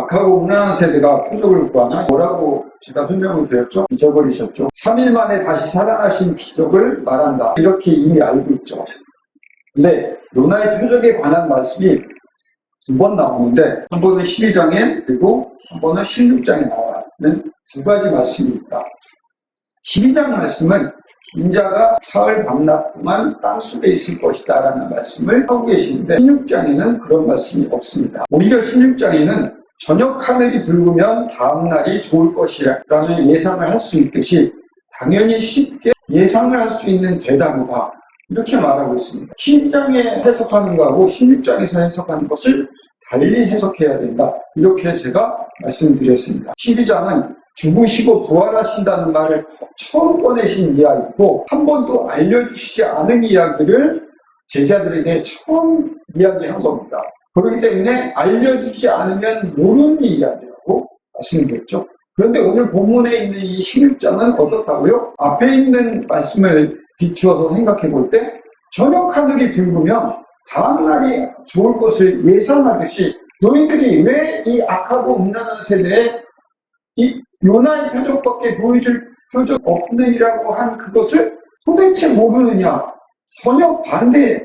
악하고 음란한 세대가 표적을 구하나 뭐라고 제가 설명을 드렸죠? 잊어버리셨죠? 3일 만에 다시 살아나신 기적을 말한다. 이렇게 이미 알고 있죠. 근데 요나의 표적에 관한 말씀이 두 번 나오는데 한 번은 12장에 그리고 한 번은 16장에 나와는 두 가지 말씀이 있다. 12장 말씀은 인자가 사흘 밤낮 동안 땅속에 있을 것이다 라는 말씀을 하고 계시는데 16장에는 그런 말씀이 없습니다. 오히려 16장에는 저녁 하늘이 붉으면 다음날이 좋을 것이라는 예상을 할 수 있듯이 당연히 쉽게 예상을 할 수 있는 대답이다. 이렇게 말하고 있습니다. 12장에 해석하는 것하고 16장에서 해석하는 것을 달리 해석해야 된다. 이렇게 제가 말씀드렸습니다. 12장은 죽으시고 부활하신다는 말을 처음 꺼내신 이야기고 한 번도 알려주시지 않은 이야기를 제자들에게 처음 이야기한 겁니다. 그렇기 때문에 알려주지 않으면 모르는 이야기라고 말씀드렸죠. 그런데 오늘 본문에 있는 이 16장은 어떻다고요? 앞에 있는 말씀을 비추어서 생각해 볼 때 저녁 하늘이 붉으면 다음날이 좋을 것을 예상하듯이 너희들이 왜 이 악하고 음란한 세대에 이 요나의 표적밖에 보여줄 표적 없느니라고 한 그것을 도대체 모르느냐. 전혀 반대의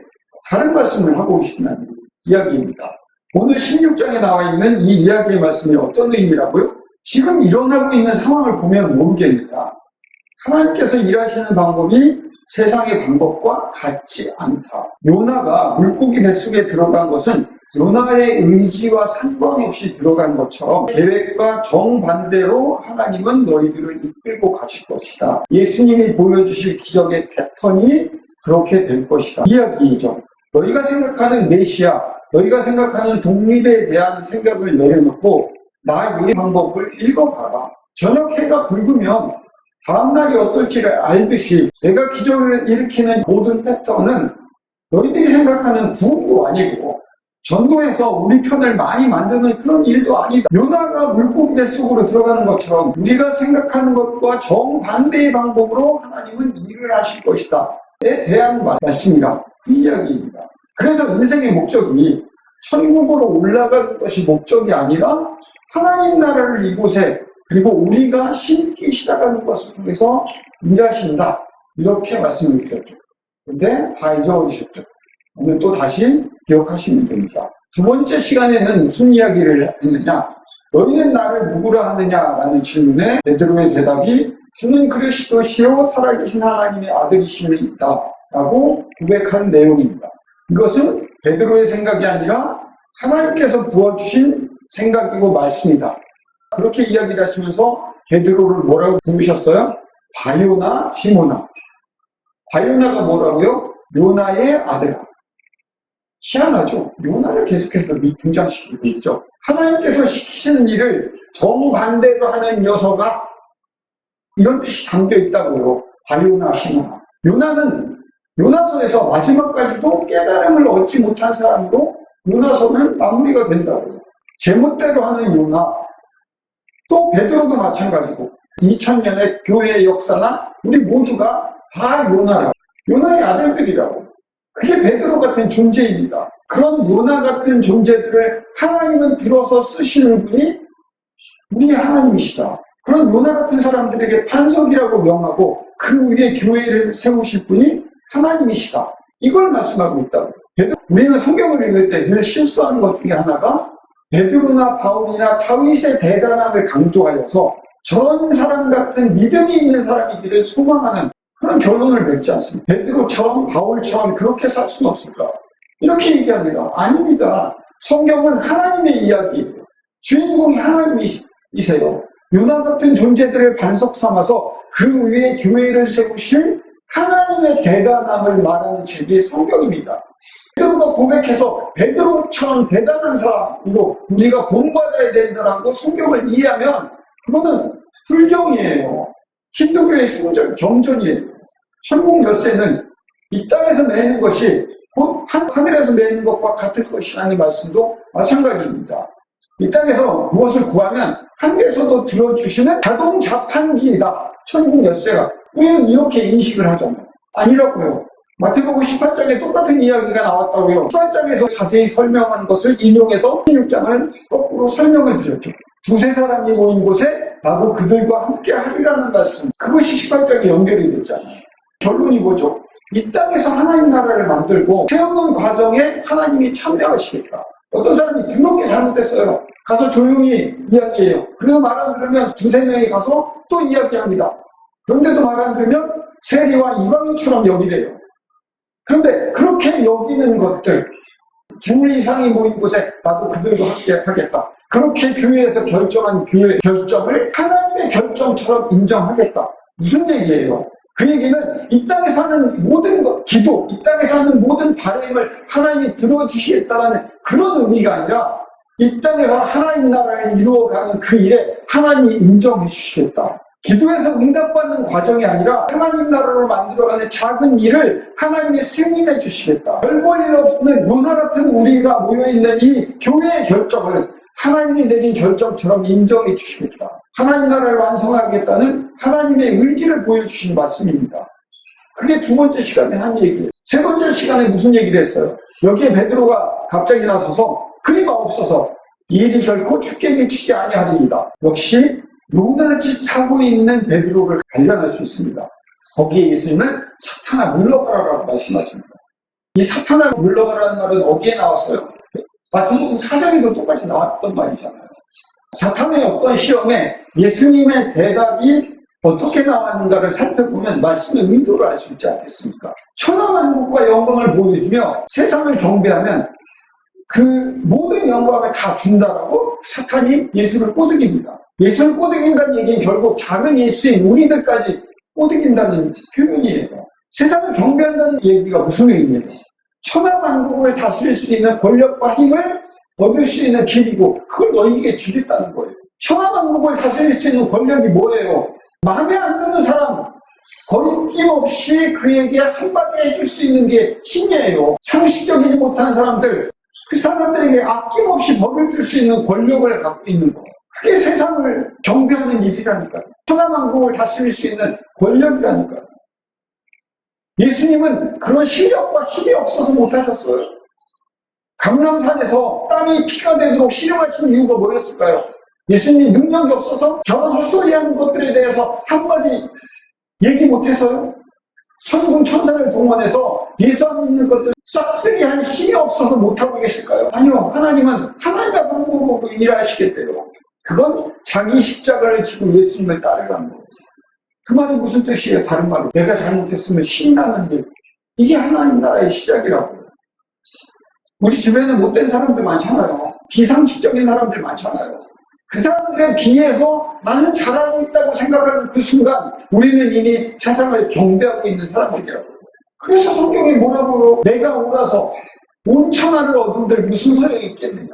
다른 말씀을 하고 계신다는 이야기입니다. 오늘 16장에 나와 있는 이 이야기의 말씀이 어떤 의미라고요? 지금 일어나고 있는 상황을 보면 모르겠느냐. 하나님께서 일하시는 방법이 세상의 방법과 같지 않다. 요나가 물고기 뱃속에 들어간 것은 요나의 의지와 상관없이 들어간 것처럼 계획과 정반대로 하나님은 너희들을 이끌고 가실 것이다. 예수님이 보여주실 기적의 패턴이 그렇게 될 것이다. 이야기죠. 너희가 생각하는 메시아, 너희가 생각하는 독립에 대한 생각을 내려놓고 나의 방법을 읽어봐라. 저녁 해가 붉으면 다음날이 어떨지를 알듯이 내가 기적을 일으키는 모든 패턴은 너희들이 생각하는 부흥도 아니고 전도해서 우리 편을 많이 만드는 그런 일도 아니다. 요나가 물고기 뱃속으로 들어가는 것처럼 우리가 생각하는 것과 정반대의 방법으로 하나님은 일을 하실 것이다. 에 대한 말씀이라 그 이야기입니다. 그래서 인생의 목적이 천국으로 올라가는 것이 목적이 아니라 하나님 나라를 이곳에 그리고 우리가 심기 시작하는 것을 통해서 일하신다. 이렇게 말씀을 드렸죠. 근데 다 잊어버리셨죠. 오늘 또 다시 기억하시면 됩니다. 두 번째 시간에는 무슨 이야기를 했느냐? 너희는 나를 누구라 하느냐라는 질문에 베드로의 대답이 주는 그리스도시요 살아계신 하나님의 아들이심이다 라고 고백한 내용입니다. 이것은 베드로의 생각이 아니라 하나님께서 부어주신 생각이고 말씀이다. 그렇게 이야기를 하시면서 베드로를 뭐라고 부르셨어요? 바요나 시모나. 바요나가 뭐라고요? 요나의 아들아. 희한하죠? 요나를 계속해서 등장시키고 있죠. 하나님께서 시키시는 일을 정반대로 하는 녀석아, 이런 뜻이 담겨 있다고요. 바요나 시모나. 요나는 요나서에서 마지막까지도 깨달음을 얻지 못한 사람으로 요나서는 마무리가 된다고요. 제멋대로 하는 요나. 또 베드로도 마찬가지고 2000년의 교회의 역사나 우리 모두가 다 요나라고. 요나의 아들들이라고. 그게 베드로 같은 존재입니다. 그런 요나 같은 존재들을 하나님은 들어서 쓰시는 분이 우리 하나님이시다. 그런 요나 같은 사람들에게 판석이라고 명하고 그 위에 교회를 세우실 분이 하나님이시다. 이걸 말씀하고 있다고. 우리는 성경을 읽을 때 늘 실수하는 것 중에 하나가 베드로나 바울이나 다윗의 대단함을 강조하여서 저런 사람 같은 믿음이 있는 사람이기를 소망하는 그런 결론을 맺지 않습니다. 베드로처럼 바울처럼 그렇게 살 수는 없을까? 이렇게 얘기합니다. 아닙니다. 성경은 하나님의 이야기예요. 주인공이 하나님이세요. 요나 같은 존재들을 반석 삼아서 그 위에 교회를 세우실 하나님의 대단함을 말하는 책이 성경입니다. 베드로가 고백해서 베드로처럼 대단한 사람으로 우리가 본받아야 된다라고 성경을 이해하면 그거는 불경이에요. 힌두교의 경전이에요. 천국 열쇠는 이 땅에서 매는 것이 곧 하늘에서 매는 것과 같을 것이라는 말씀도 마찬가지입니다. 이 땅에서 무엇을 구하면 하늘에서도 들어주시는 자동 자판기이다. 천국 열쇠가. 우리는 이렇게 인식을 하잖아요. 아니라고요. 마태복음 18장에 똑같은 이야기가 나왔다고요. 18장에서 자세히 설명한 것을 인용해서 16장을 거꾸로 설명을 드렸죠. 두세 사람이 모인 곳에 나도 그들과 함께 하리라는 말씀. 그것이 18장에 연결이 됐잖아요. 결론이 뭐죠? 이 땅에서 하나님 나라를 만들고 세우는 과정에 하나님이 참여하시겠다. 어떤 사람이 그렇게 잘못됐어요. 가서 조용히 이야기해요. 그래도 말 안 들으면 두세 명이 가서 또 이야기합니다. 그런데도 말 안 들으면 세리와 이방인처럼 여기래요. 그런데 그렇게 여기는 것들, 둘 이상이 모인 곳에 나도 그들과 함께 하겠다. 그렇게 교회에서 결정한 교회 결정을 하나님의 결정처럼 인정하겠다. 무슨 얘기예요? 그 얘기는 이 땅에서 하는 모든 것, 기도, 이 땅에서 하는 모든 바람을 하나님이 들어주시겠다는 그런 의미가 아니라 이 땅에서 하나님 나라를 이루어가는 그 일에 하나님이 인정해 주시겠다. 기도에서 응답받는 과정이 아니라 하나님 나라로 만들어가는 작은 일을 하나님이 승인해 주시겠다. 별 볼 일 없는 문화 같은 우리가 모여있는 이 교회의 결정을 하나님이 내린 결정처럼 인정해 주시겠다. 하나님 나라를 완성하겠다는 하나님의 의지를 보여주신 말씀입니다. 그게 두 번째 시간에 한 얘기예요. 세 번째 시간에 무슨 얘기를 했어요? 여기에 베드로가 갑자기 나서서 끊임없어서 이 일이 결코 죽게 미치지 아니하리이다. 역시 요나짓 하고 있는 베드로를 발견할 수 있습니다. 거기에 예수님은 사탄아 물러가라라고 말씀하십니다. 이 사탄아 물러가라는 말은 어디에 나왔어요? 마태복음 4장에도 똑같이 나왔던 말이잖아요. 사탄의 어떤 시험에 예수님의 대답이 어떻게 나왔는가를 살펴보면 말씀의 의도를 알 수 있지 않겠습니까? 천하만국과 영광을 보여주며 세상을 경배하면 그 모든 영광을 다 준다라고 사탄이 예수를 꼬드깁니다. 예수를 꼬드긴다는 얘기는 결국 작은 예수인 우리들까지 꼬드긴다는 표현이에요. 세상을 경배한다는 얘기가 무슨 의미예요? 천하만국을 다스릴 수 있는 권력과 힘을 얻을 수 있는 길이고 그걸 너희에게 주겠다는 거예요. 천하만국을 다스릴 수 있는 권력이 뭐예요? 마음에 안 드는 사람, 거리낌없이 그에게 한마디 해줄 수 있는 게 힘이에요. 상식적이지 못한 사람들, 그 사람들에게 아낌없이 벌을 줄 수 있는 권력을 갖고 있는 거. 그게 세상을 경배하는 일이라니까요. 천하만국을 다스릴 수 있는 권력이라니까요. 예수님은 그런 실력과 힘이 없어서 못하셨어요. 감람산에서 땀이 피가 되도록 씨름하신 이유가 뭐였을까요? 예수님 능력이 없어서 저런 헛소리하는 것들에 대해서 한마디 얘기 못해서요? 천군 천사를 동원해서 예수 안 믿는 것들 싹쓸이한 힘이 없어서 못하고 계실까요? 아니요. 하나님은 하나님의 방법으로 일하시겠대요. 그건 자기 십자가를 지고 예수님을 따르라는 거예요. 그 말이 무슨 뜻이에요? 다른 말로 내가 잘못했으면 신나는 일. 이게 하나님 나라의 시작이라고요. 우리 주변에 못된 사람들 많잖아요. 비상식적인 사람들 많잖아요. 그 사람들에 비해서 나는 잘하고 있다고 생각하는 그 순간 우리는 이미 세상을 경배하고 있는 사람들이라고. 그래서 성경이 뭐라고요? 내가 옳아서 온 천하를 얻은들 무슨 소용이 있겠느냐.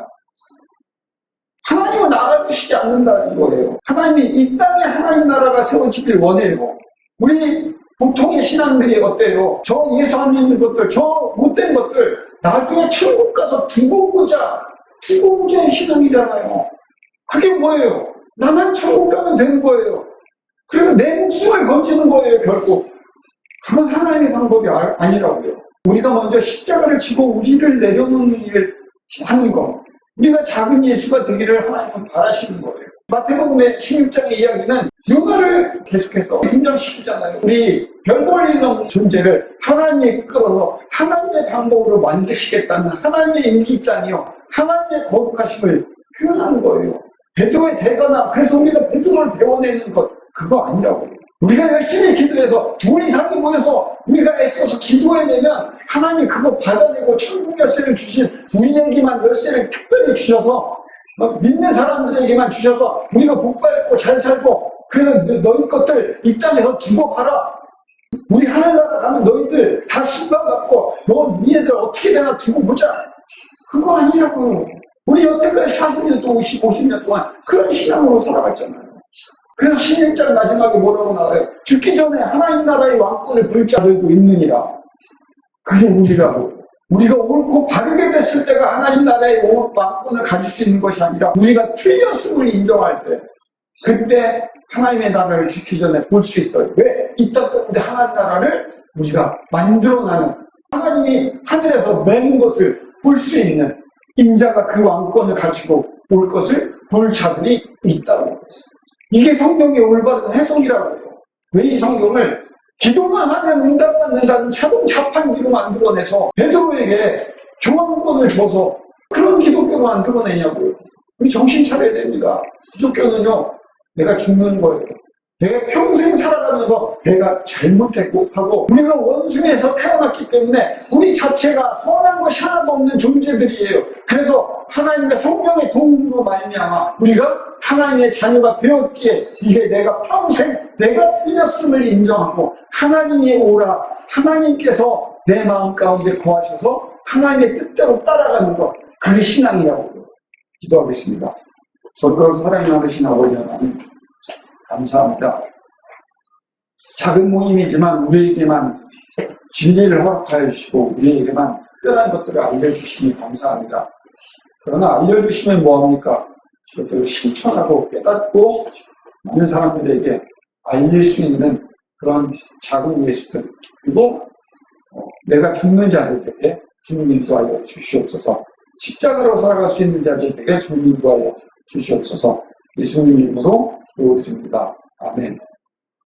하나님은 알아주시지 않는다는 거예요. 하나님이 이 땅에 하나님 나라가 세워지길 원해요. 우리 보통의 신앙들이 어때요? 저 예수 안 믿는 것들, 저 못된 것들 나중에 천국 가서 두고 보자의 신앙이잖아요. 그게 뭐예요? 나만 천국 가면 되는 거예요. 그리고 내 목숨을 건지는 거예요, 결국. 그건 하나님의 방법이 아니라고요. 우리가 먼저 십자가를 지고 우리를 내려놓는 일을 하는 거. 우리가 작은 예수가 되기를 하나님은 바라시는 거예요. 마태복음의 16장의 이야기는 요나를 계속해서 등장시키잖아요. 우리 별 볼 일 없는 존재를 하나님이 끌어서 하나님의 방법으로 만드시겠다는 하나님의 일기장이요. 하나님의 거룩하심을 표현하는 거예요. 베드로의 대가나 그래서 우리가 베드로를 배워내는 것 그거 아니라고요. 우리가 열심히 기도해서 둘 이상이 모여서 우리가 애써서 기도해내면 하나님이 그거 받아내고 천국 열쇠를 주신 우리에게만 열쇠를 특별히 주셔서 믿는 사람들에게만 주셔서 우리가 복받고 잘 살고 그래서 너희 것들 이 땅에서 두고 봐라. 우리 하늘나라 가면 너희들 다 신방받고 너 니네들 어떻게 되나 두고 보자. 그거 아니라고요. 우리 여태까지 40년 동안 50년 동안 그런 신앙으로 살아갔잖아요. 그래서 16장 마지막에 뭐라고 나와요? 죽기 전에 하나님 나라의 왕권을 볼 자들도 있느니라. 그게 우리라고. 우리가 옳고 바르게 됐을 때가 하나님 나라의 왕권을 가질 수 있는 것이 아니라 우리가 틀렸음을 인정할 때 그때 하나님의 나라를 죽기 전에 볼 수 있어요. 왜? 이 땅 가운데 하나님 나라를 우리가 만들어나는, 하나님이 하늘에서 매는 것을 볼 수 있는 인자가 그 왕권을 가지고 올 것을 볼 자들이 있다고. 이게 성경의 올바른 해석이라고 해요. 왜 이 성경을 기도만 하면 응답받는다는 자동자판기로 만들어내서 베드로에게 교환권을 줘서 그런 기독교로 만들어내냐고요. 우리 정신 차려야 됩니다. 기독교는요, 내가 죽는 거예요. 내가 평생 살아가면서 내가 잘못했고 하고, 우리가 원숭이에서 태어났기 때문에 우리 자체가 선한 것이 하나도 없는 존재들이에요. 그래서 하나님의 성령의 도움으로 말미암아 우리가 하나님의 자녀가 되었기에, 이게 내가 평생 내가 틀렸음을 인정하고 하나님이 오라, 하나님께서 내 마음 가운데 거하셔서 하나님의 뜻대로 따라가는 것, 그게 신앙이라고 기도하겠습니다. 저도 사랑이 많으신 아버지 하나님, 감사합니다. 작은 모임이지만 우리에게만 진리를 허락하여 주시고 우리에게만 특별한 것들을 알려주시니 감사합니다. 그러나 알려주시면 뭐합니까? 그것들을 실천하고 깨닫고 많은 사람들에게 알릴 수 있는 그런 작은 예수들, 그리고 내가 죽는 자들에게 주님 인도하여 주시옵소서. 십자가로 살아갈 수 있는 자들에게 주님 인도하여 주시옵소서. 예수님 이름으로 기도드립니다. 아멘.